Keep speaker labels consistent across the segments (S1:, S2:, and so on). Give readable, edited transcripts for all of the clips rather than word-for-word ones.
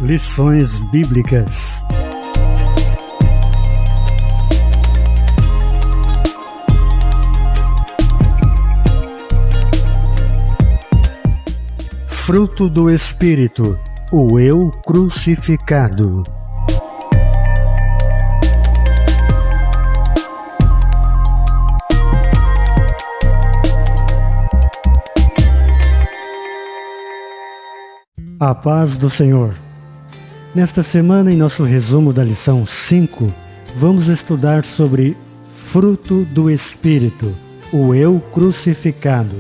S1: Lições Bíblicas. Fruto do Espírito, o eu crucificado. A paz do Senhor. Nesta semana, em nosso resumo da lição 5, vamos estudar sobre fruto do Espírito, o eu crucificado.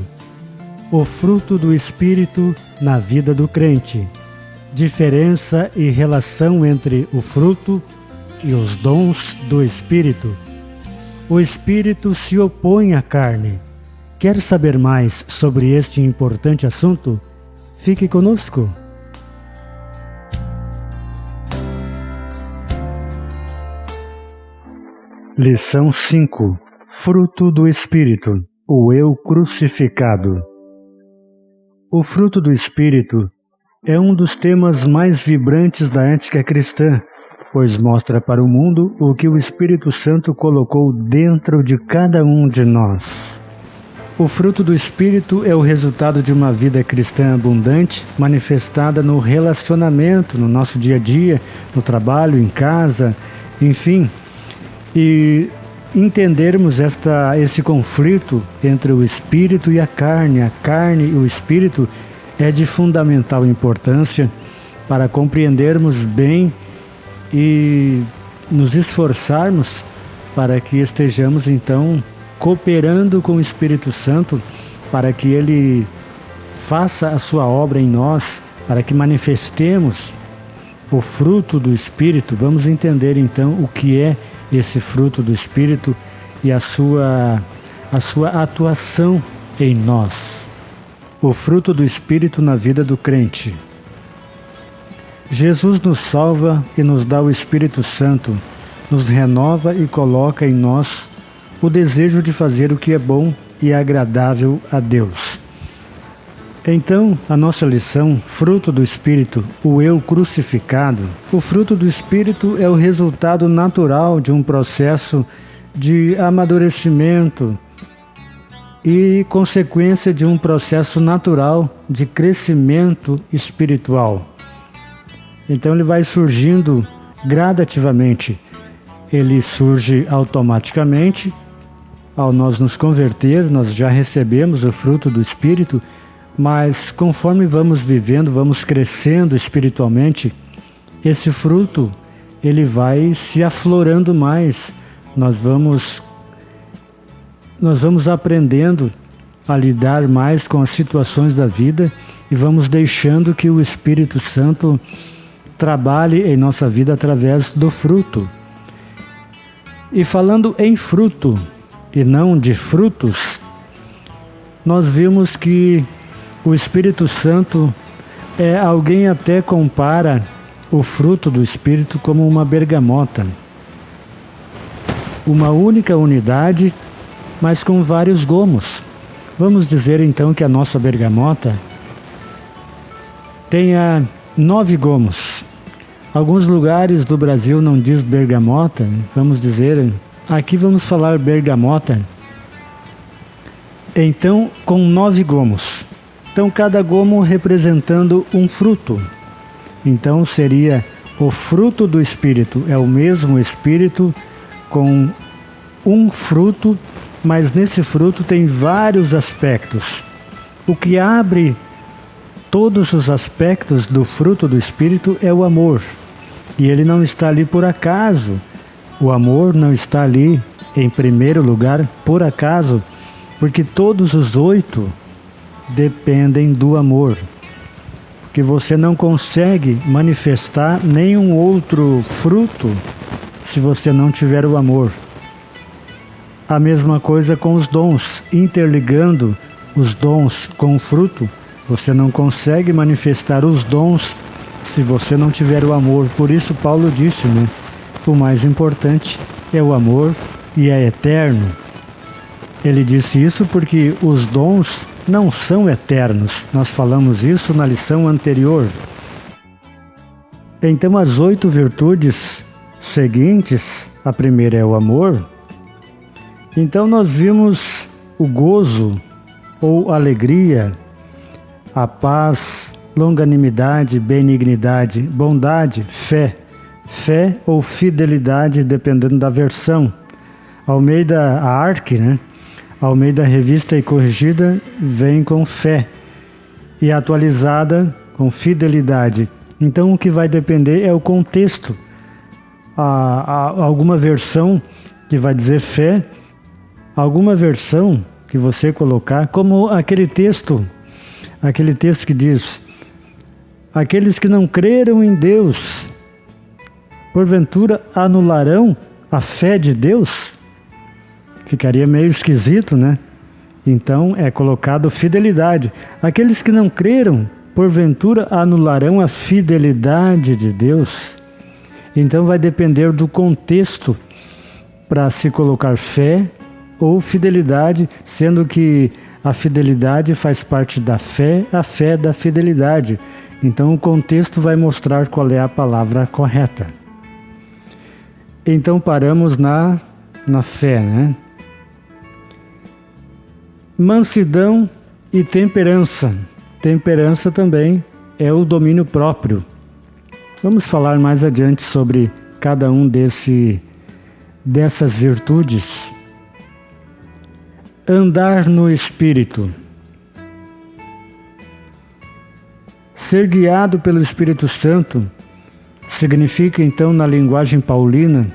S1: O fruto do Espírito na vida do crente. Diferença e relação entre o fruto e os dons do Espírito. O Espírito se opõe à carne. Quer saber mais sobre este importante assunto? Fique conosco. Lição 5. Fruto do Espírito, o eu crucificado. O fruto do Espírito é um dos temas mais vibrantes da ética cristã, pois mostra para o mundo o que o Espírito Santo colocou dentro de cada um de nós. O fruto do Espírito é o resultado de uma vida cristã abundante, manifestada no relacionamento, no nosso dia a dia, no trabalho, em casa, enfim. E entendermos esse conflito entre o Espírito e a carne e o Espírito, é de fundamental importância para compreendermos bem e nos esforçarmos para que estejamos então cooperando com o Espírito Santo para que Ele faça a sua obra em nós, para que manifestemos o fruto do Espírito. Vamos entender então o que é esse fruto do Espírito e a sua atuação em nós. O fruto do Espírito na vida do crente. Jesus nos salva e nos dá o Espírito Santo, nos renova e coloca em nós o desejo de fazer o que é bom e agradável a Deus. Então, a nossa lição, fruto do Espírito, o eu crucificado. O fruto do Espírito é o resultado natural de um processo de amadurecimento e consequência de um processo natural de crescimento espiritual. Então ele vai surgindo gradativamente. Ele surge automaticamente. Ao nós nos converter, nós já recebemos o fruto do Espírito, mas conforme vamos vivendo, vamos crescendo espiritualmente, esse fruto ele vai se aflorando mais. Nós vamos aprendendo a lidar mais com as situações da vida e vamos deixando que o Espírito Santo trabalhe em nossa vida através do fruto. E falando em fruto e não de frutos, nós vimos que o Espírito Santo, alguém até compara o fruto do Espírito como uma bergamota. Uma única unidade, mas com vários gomos. Vamos dizer então que a nossa bergamota tenha 9 gomos. Alguns lugares do Brasil não diz bergamota, vamos dizer, aqui vamos falar bergamota. Então, com 9 gomos. Então, cada gomo representando um fruto. Então, seria o fruto do Espírito. É o mesmo Espírito com um fruto, mas nesse fruto tem vários aspectos. O que abre todos os aspectos do fruto do Espírito é o amor. E ele não está ali por acaso. O amor não está ali em primeiro lugar por acaso, porque todos os 8 dependem do amor, porque você não consegue manifestar nenhum outro fruto se você não tiver o amor. A mesma coisa com os dons, interligando os dons com o fruto, você não consegue manifestar os dons se você não tiver o amor. Por isso Paulo disse, o mais importante é o amor e é eterno. Ele disse isso porque os dons não são eternos. Nós falamos isso na lição anterior. Então as 8 virtudes seguintes, a primeira é o amor. Então nós vimos o gozo ou alegria, a paz, longanimidade, benignidade, bondade, fé ou fidelidade, dependendo da versão. Almeida Arc, Almeida Revista e Corrigida vem com fé e atualizada com fidelidade. Então o que vai depender é o contexto. Alguma versão que vai dizer fé, alguma versão que você colocar, como aquele texto que diz: aqueles que não creram em Deus, porventura anularão a fé de Deus? Ficaria meio esquisito, né? Então é colocado fidelidade. Aqueles que não creram, porventura anularão a fidelidade de Deus? Então vai depender do contexto para se colocar fé ou fidelidade, sendo que a fidelidade faz parte da fé, a fé da fidelidade. Então o contexto vai mostrar qual é a palavra correta. Então paramos na fé, Mansidão e temperança. Temperança também é o domínio próprio. Vamos falar mais adiante sobre cada um dessas virtudes. Andar no Espírito. Ser guiado pelo Espírito Santo significa, então, na linguagem paulina,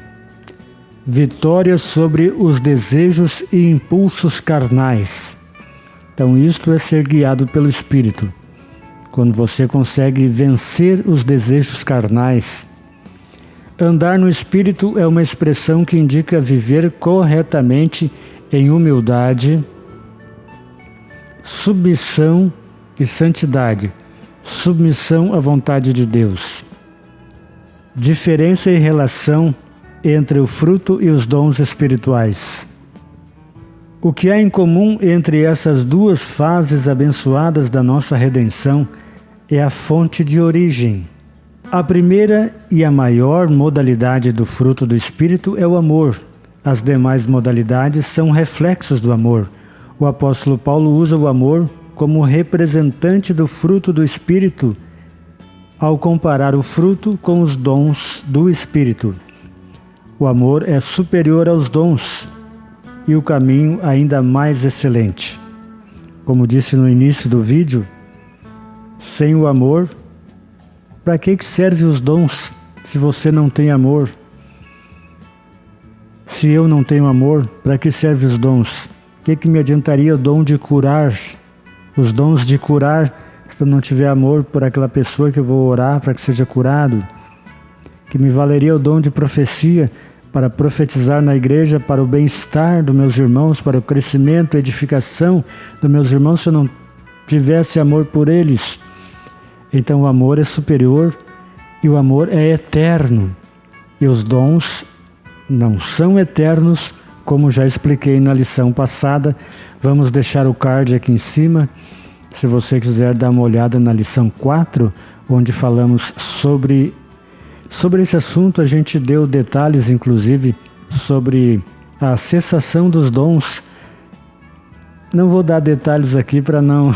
S1: vitória sobre os desejos e impulsos carnais. Então, isto é ser guiado pelo Espírito. Quando você consegue vencer os desejos carnais. Andar no Espírito é uma expressão que indica viver corretamente em humildade, submissão e santidade. Submissão à vontade de Deus. Diferença e relação entre o fruto e os dons espirituais. O que há em comum entre essas duas fases abençoadas da nossa redenção é a fonte de origem. A primeira e a maior modalidade do fruto do Espírito é o amor. As demais modalidades são reflexos do amor. O apóstolo Paulo usa o amor como representante do fruto do Espírito ao comparar o fruto com os dons do Espírito. O amor é superior aos dons e o caminho ainda mais excelente. Como disse no início do vídeo, sem o amor, para que servem os dons se você não tem amor? Se eu não tenho amor, para que servem os dons? O que me adiantaria o dom de curar? Os dons de curar, se eu não tiver amor por aquela pessoa que eu vou orar para que seja curado? Que me valeria o dom de profecia para profetizar na igreja para o bem-estar dos meus irmãos, para o crescimento e edificação dos meus irmãos, se eu não tivesse amor por eles? Então o amor é superior e o amor é eterno. E os dons não são eternos, como já expliquei na lição passada. Vamos deixar o card aqui em cima, se você quiser dar uma olhada na lição 4, onde falamos sobre esse assunto. A gente deu detalhes, inclusive, sobre a cessação dos dons. Não vou dar detalhes aqui para não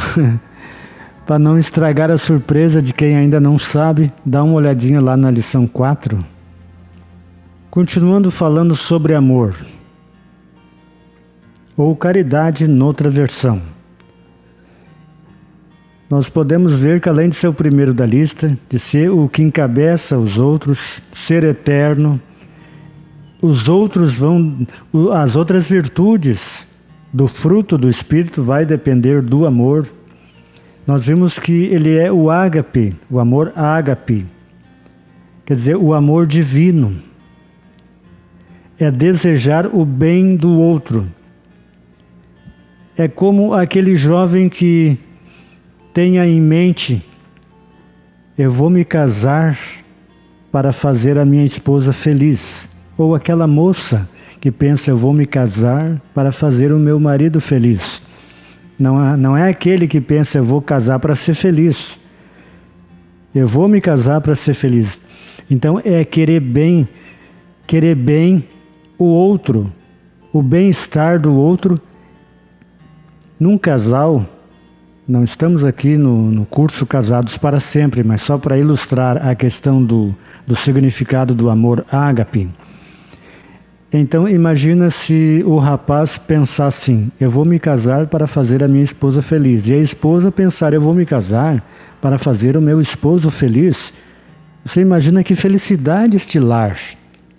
S1: estragar a surpresa de quem ainda não sabe. Dá uma olhadinha lá na lição 4. Continuando falando sobre amor, ou caridade noutra versão. Nós podemos ver que, além de ser o primeiro da lista, de ser o que encabeça os outros, ser eterno, as outras virtudes do fruto do Espírito vai depender do amor. Nós vimos que ele é o ágape, o amor ágape, quer dizer, o amor divino. É desejar o bem do outro. É como aquele jovem que tenha em mente: eu vou me casar para fazer a minha esposa feliz. Ou aquela moça que pensa: eu vou me casar para fazer o meu marido feliz. Não é aquele que pensa: eu vou casar para ser feliz. Eu vou me casar para ser feliz. Então é querer bem o outro, o bem-estar do outro. Num casal, não estamos aqui no curso Casados para Sempre, mas só para ilustrar a questão do significado do amor ágape. Então imagina se o rapaz pensar assim: eu vou me casar para fazer a minha esposa feliz, e a esposa pensar: eu vou me casar para fazer o meu esposo feliz. Você imagina que felicidade este lar,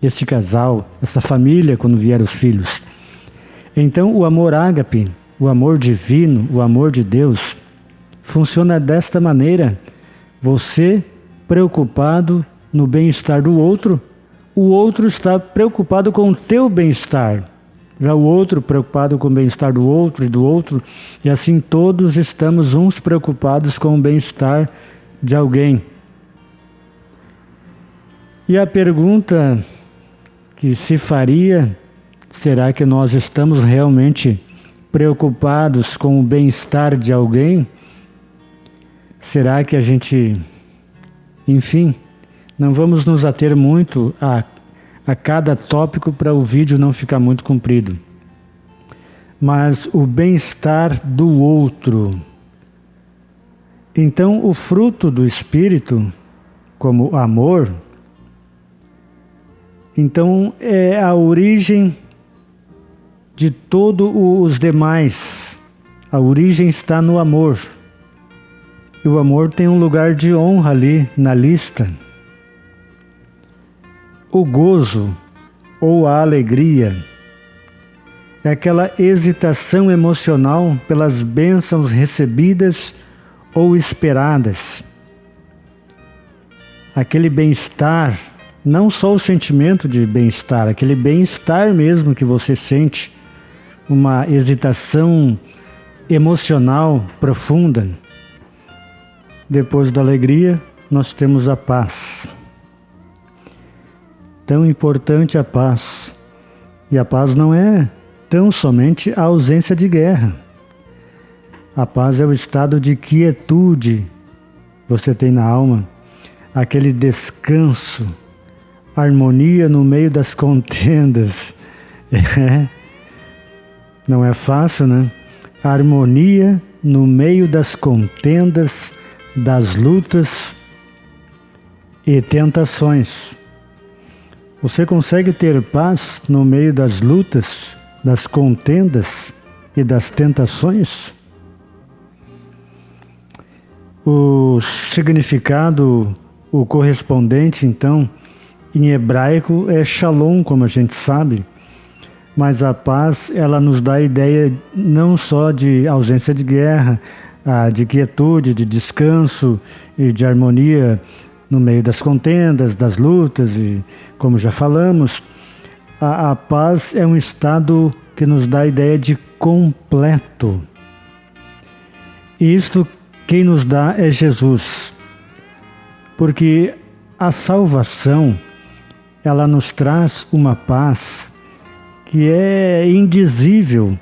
S1: este casal, esta família quando vier os filhos. Então o amor ágape, o amor divino, o amor de Deus, funciona desta maneira: você preocupado no bem-estar do outro, o outro está preocupado com o teu bem-estar. Já o outro preocupado com o bem-estar do outro, e assim todos estamos uns preocupados com o bem-estar de alguém. E a pergunta que se faria: será que nós estamos realmente preocupados com o bem-estar de alguém? Será que a gente, enfim, não vamos nos ater muito a cada tópico para o vídeo não ficar muito comprido. Mas o bem-estar do outro. Então, o fruto do Espírito, como amor, então é a origem de todos os demais. A origem está no amor. E o amor tem um lugar de honra ali na lista. O gozo ou a alegria é aquela hesitação emocional pelas bênçãos recebidas ou esperadas. Aquele bem-estar, não só o sentimento de bem-estar, aquele bem-estar mesmo que você sente, uma hesitação emocional profunda. Depois da alegria, nós temos a paz. Tão importante a paz. E a paz não é tão somente a ausência de guerra. A paz é o estado de quietude que você tem na alma, aquele descanso, harmonia no meio das contendas. Não é fácil, né? Harmonia no meio das contendas, das lutas e tentações. Você consegue ter paz no meio das lutas, das contendas e das tentações? O significado, o correspondente, então, em hebraico é shalom, como a gente sabe. Mas a paz, ela nos dá a ideia não só de ausência de guerra, de quietude, de descanso e de harmonia no meio das contendas, das lutas, e como já falamos, a paz é um estado que nos dá a ideia de completo. E isto quem nos dá é Jesus, porque a salvação, ela nos traz uma paz que é indizível,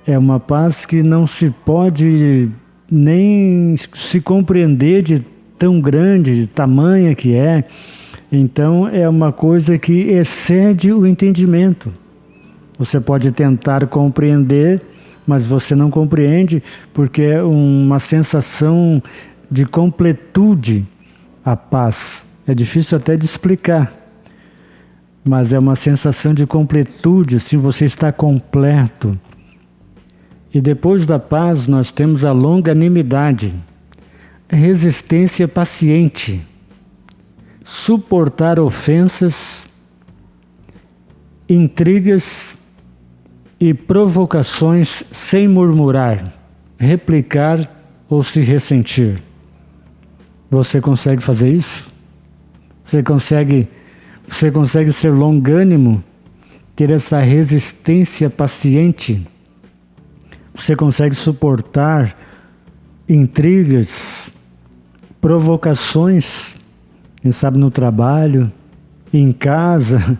S1: é uma paz que não se pode nem se compreender de tão grande, de tamanha que é. Então é uma coisa que excede o entendimento. Você pode tentar compreender, mas você não compreende, porque é uma sensação de completude a paz. É difícil até de explicar, mas é uma sensação de completude, assim você está completo. E depois da paz nós temos a longanimidade, resistência paciente, suportar ofensas, intrigas e provocações sem murmurar, replicar ou se ressentir. Você consegue fazer isso? Você consegue ser longânimo, ter essa resistência paciente? Você consegue suportar intrigas, provocações, quem sabe no trabalho, em casa,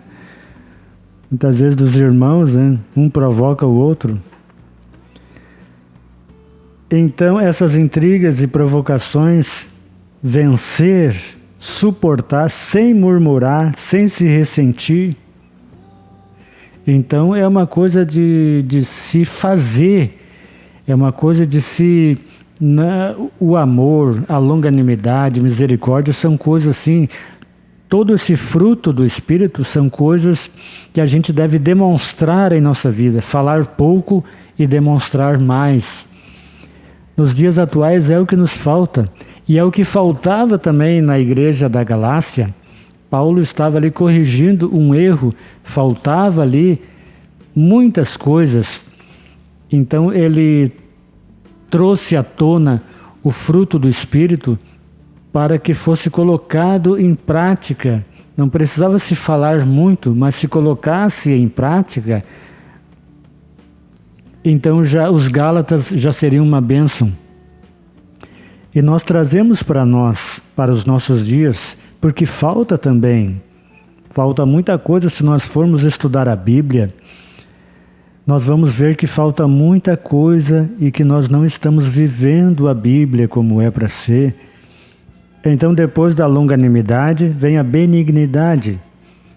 S1: muitas vezes dos irmãos, né? Um provoca o outro. Então essas intrigas e provocações, vencer, suportar, sem murmurar, sem se ressentir. Então é uma coisa de se fazer, é uma coisa de se... o amor, a longanimidade, misericórdia são coisas assim... Todo esse fruto do Espírito são coisas que a gente deve demonstrar em nossa vida, falar pouco e demonstrar mais. Nos dias atuais é o que nos falta, e é o que faltava também na igreja da Galácia. Paulo estava ali corrigindo um erro, faltava ali muitas coisas. Então ele trouxe à tona o fruto do Espírito para que fosse colocado em prática. Não precisava se falar muito, mas se colocasse em prática, então já os Gálatas já seriam uma bênção. E nós trazemos para nós, para os nossos dias, porque falta também. Falta muita coisa. Se nós formos estudar a Bíblia, nós vamos ver que falta muita coisa e que nós não estamos vivendo a Bíblia como é para ser. Então, depois da longanimidade, vem a benignidade,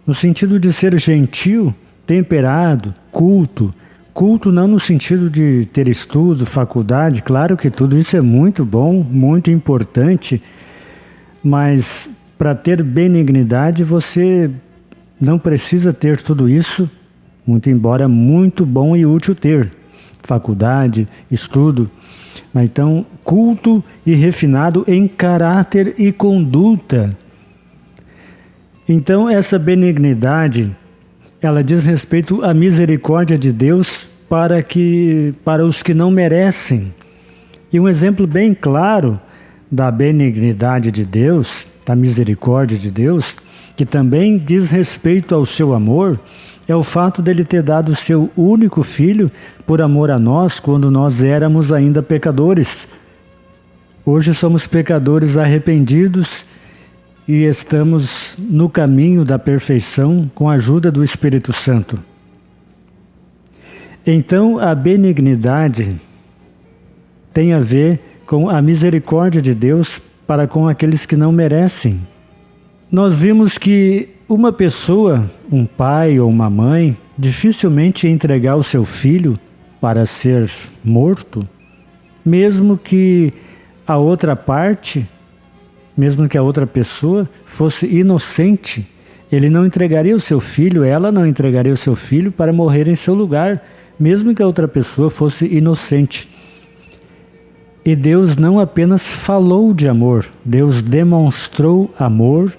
S1: no sentido de ser gentil, temperado, culto. Culto não no sentido de ter estudo, faculdade, claro que tudo isso é muito bom, muito importante, mas para ter benignidade você não precisa ter tudo isso, muito embora muito bom e útil ter, faculdade, estudo. Mas então, culto e refinado em caráter e conduta. Então, essa benignidade, ela diz respeito à misericórdia de Deus para os que não merecem. E um exemplo bem claro da benignidade de Deus, da misericórdia de Deus, que também diz respeito ao seu amor, é o fato dele ter dado o seu único filho por amor a nós quando nós éramos ainda pecadores. Hoje somos pecadores arrependidos e estamos no caminho da perfeição com a ajuda do Espírito Santo. Então a benignidade tem a ver com a misericórdia de Deus para com aqueles que não merecem. Nós vimos que uma pessoa, um pai ou uma mãe, dificilmente ia entregar o seu filho para ser morto, mesmo que a outra parte, mesmo que a outra pessoa fosse inocente, ele não entregaria o seu filho, ela não entregaria o seu filho para morrer em seu lugar, mesmo que a outra pessoa fosse inocente. E Deus não apenas falou de amor, Deus demonstrou amor,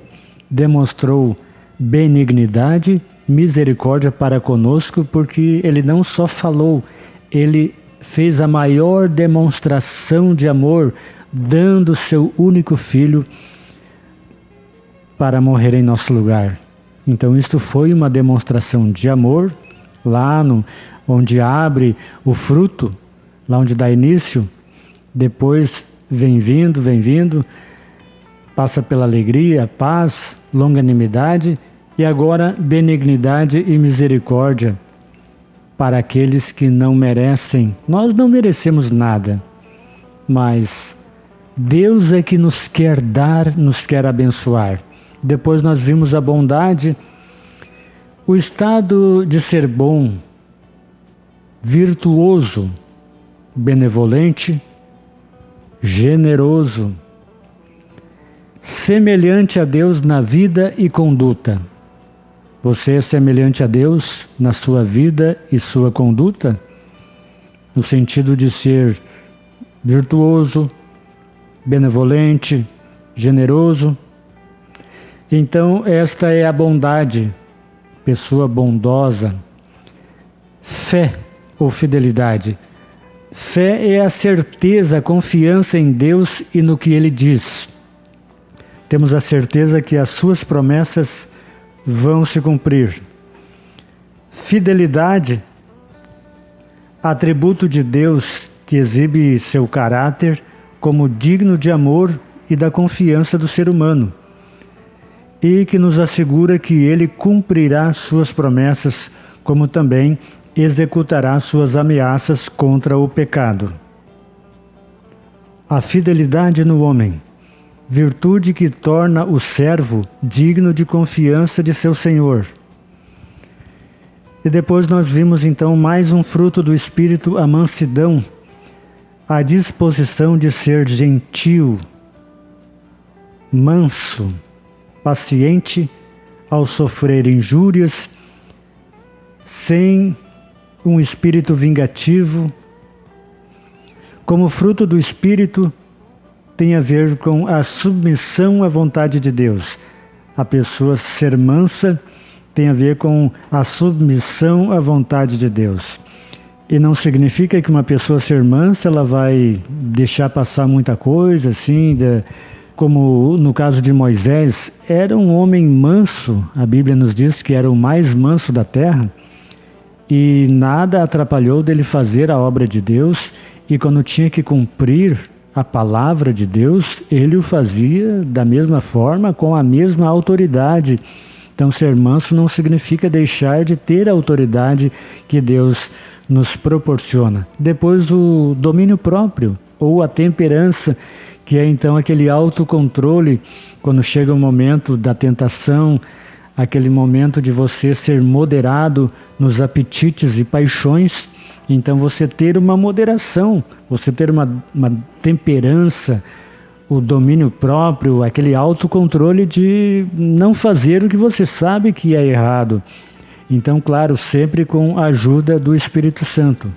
S1: demonstrou benignidade, misericórdia para conosco, porque Ele não só falou, Ele fez a maior demonstração de amor, dando seu único filho para morrer em nosso lugar. Então isto foi uma demonstração de amor, lá onde abre o fruto, lá onde dá início, depois vem vindo, passa pela alegria, paz, longanimidade e agora benignidade e misericórdia para aqueles que não merecem. Nós não merecemos nada, mas Deus é que nos quer dar, nos quer abençoar. Depois nós vimos a bondade, o estado de ser bom, virtuoso, benevolente, generoso, semelhante a Deus na vida e conduta. Você é semelhante a Deus na sua vida e sua conduta? No sentido de ser virtuoso, benevolente, generoso? Então, esta é a bondade, pessoa bondosa. Fé ou fidelidade? Fé é a certeza, a confiança em Deus e no que Ele diz. Temos a certeza que as suas promessas vão se cumprir. Fidelidade, atributo de Deus que exibe seu caráter como digno de amor e da confiança do ser humano, e que nos assegura que Ele cumprirá suas promessas, como também executará suas ameaças contra o pecado. A fidelidade no homem. virtude que torna o servo digno de confiança de seu senhor. E depois nós vimos então mais um fruto do Espírito, a mansidão, a disposição de ser gentil, manso, paciente ao sofrer injúrias, sem um espírito vingativo. Como fruto do Espírito, tem a ver com a submissão à vontade de Deus. A pessoa ser mansa tem a ver com a submissão à vontade de Deus. E não significa que uma pessoa ser mansa, ela vai deixar passar muita coisa, assim, como no caso de Moisés, era um homem manso, a Bíblia nos diz que era o mais manso da terra, e nada atrapalhou dele fazer a obra de Deus, e quando tinha que cumprir a palavra de Deus, ele o fazia da mesma forma, com a mesma autoridade. Então, ser manso não significa deixar de ter a autoridade que Deus nos proporciona. Depois, o domínio próprio, ou a temperança, que é então aquele autocontrole, quando chega o momento da tentação, aquele momento de você ser moderado nos apetites e paixões. Então, você ter uma moderação, você ter uma temperança, o domínio próprio, aquele autocontrole de não fazer o que você sabe que é errado. Então, claro, sempre com a ajuda do Espírito Santo.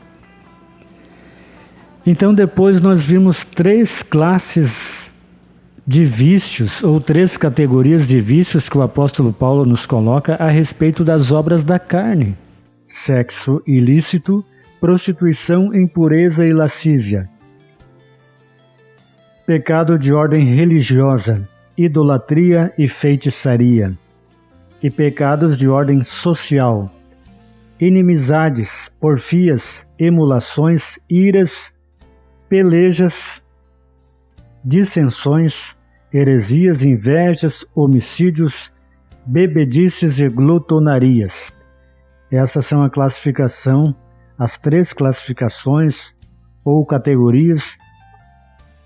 S1: Então, depois nós vimos 3 classes de vícios, ou 3 categorias de vícios que o apóstolo Paulo nos coloca a respeito das obras da carne: sexo ilícito, prostituição, impureza e lascívia. Pecado de ordem religiosa, idolatria e feitiçaria. E pecados de ordem social, inimizades, porfias, emulações, iras, pelejas, dissensões, heresias, invejas, homicídios, bebedices e glutonarias. Essas são a classificação, as 3 classificações ou categorias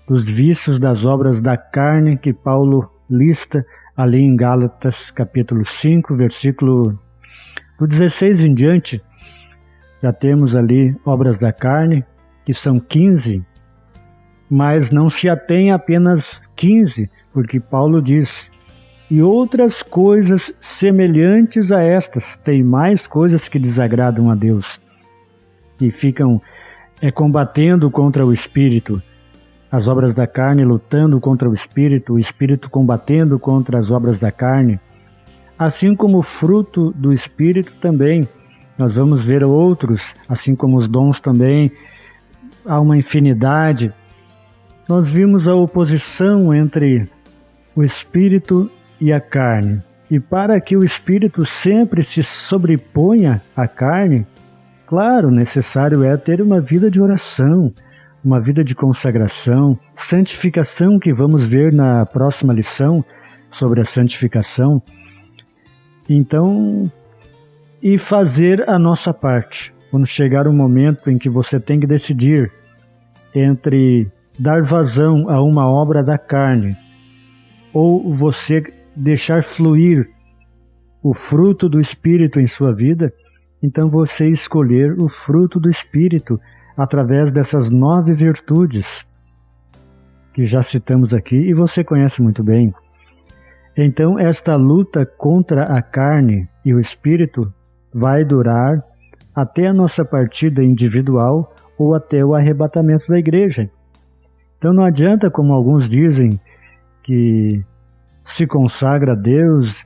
S1: dos vícios das obras da carne que Paulo lista ali em Gálatas capítulo 5, versículo do 16 em diante. Já temos ali obras da carne, que são 15, mas não se atém a apenas 15, porque Paulo diz: e outras coisas semelhantes a estas, tem mais coisas que desagradam a Deus, e ficam combatendo contra o Espírito. As obras da carne lutando contra o Espírito combatendo contra as obras da carne. Assim como o fruto do Espírito também, nós vamos ver outros, assim como os dons também, há uma infinidade. Nós vimos a oposição entre o Espírito e a carne. E para que o Espírito sempre se sobreponha à carne, claro, necessário é ter uma vida de oração, uma vida de consagração, santificação, que vamos ver na próxima lição sobre a santificação. Então, e fazer a nossa parte. Quando chegar o momento em que você tem que decidir entre dar vazão a uma obra da carne ou você deixar fluir o fruto do Espírito em sua vida, então você escolher o fruto do Espírito através dessas 9 virtudes que já citamos aqui e você conhece muito bem. Então, esta luta contra a carne e o Espírito vai durar até a nossa partida individual ou até o arrebatamento da igreja. Então, não adianta, como alguns dizem, que se consagra a Deus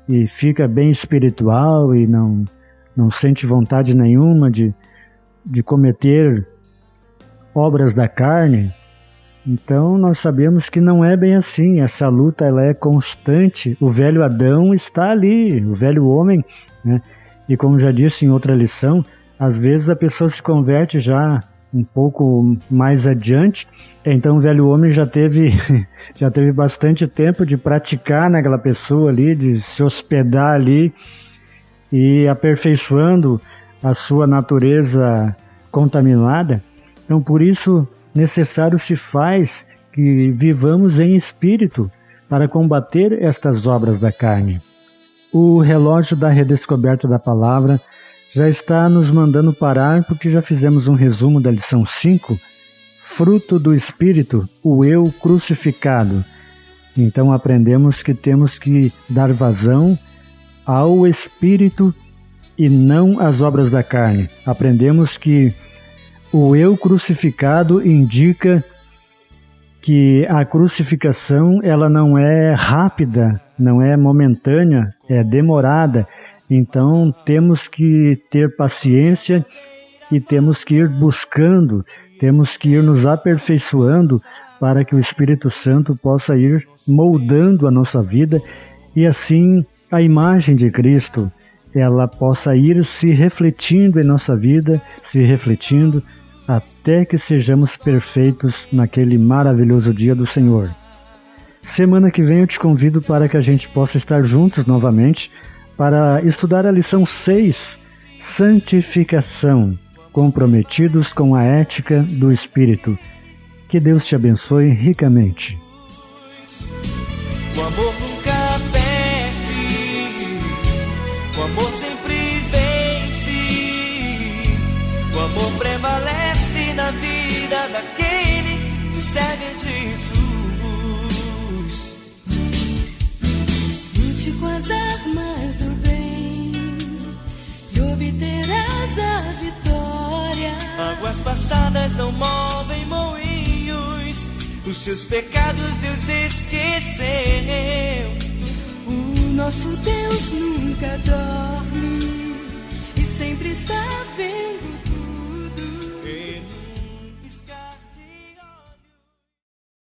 S1: e fica bem espiritual e não sente vontade nenhuma de cometer obras da carne. Então nós sabemos que não é bem assim. Essa luta ela é constante. O velho Adão está ali, o velho homem, né? E como já disse em outra lição, às vezes a pessoa se converte já um pouco mais adiante, então o velho homem já teve bastante tempo de praticar naquela pessoa ali, de se hospedar ali e aperfeiçoando a sua natureza contaminada. Então, por isso, necessário se faz que vivamos em espírito para combater estas obras da carne. O relógio da redescoberta da palavra já está nos mandando parar, porque já fizemos um resumo da lição 5, fruto do Espírito, o eu crucificado. Então aprendemos que temos que dar vazão ao Espírito e não às obras da carne. Aprendemos que o eu crucificado indica que a crucificação ela não é rápida, não é momentânea, é demorada. Então temos que ter paciência e temos que ir buscando, temos que ir nos aperfeiçoando para que o Espírito Santo possa ir moldando a nossa vida e assim a imagem de Cristo ela possa ir se refletindo em nossa vida, se refletindo até que sejamos perfeitos naquele maravilhoso dia do Senhor. Semana que vem eu te convido para que a gente possa estar juntos novamente para estudar a lição 6, Santificação, comprometidos com a ética do Espírito. Que Deus te abençoe ricamente.
S2: O amor nunca perde, o amor sempre vence, o amor prevalece na vida daquele que serve a Jesus.
S3: Lute com as armas do bem e obterás a vitória.
S2: Águas passadas não movem moinhos, os seus pecados Deus esqueceu.
S3: O nosso Deus nunca dorme e sempre está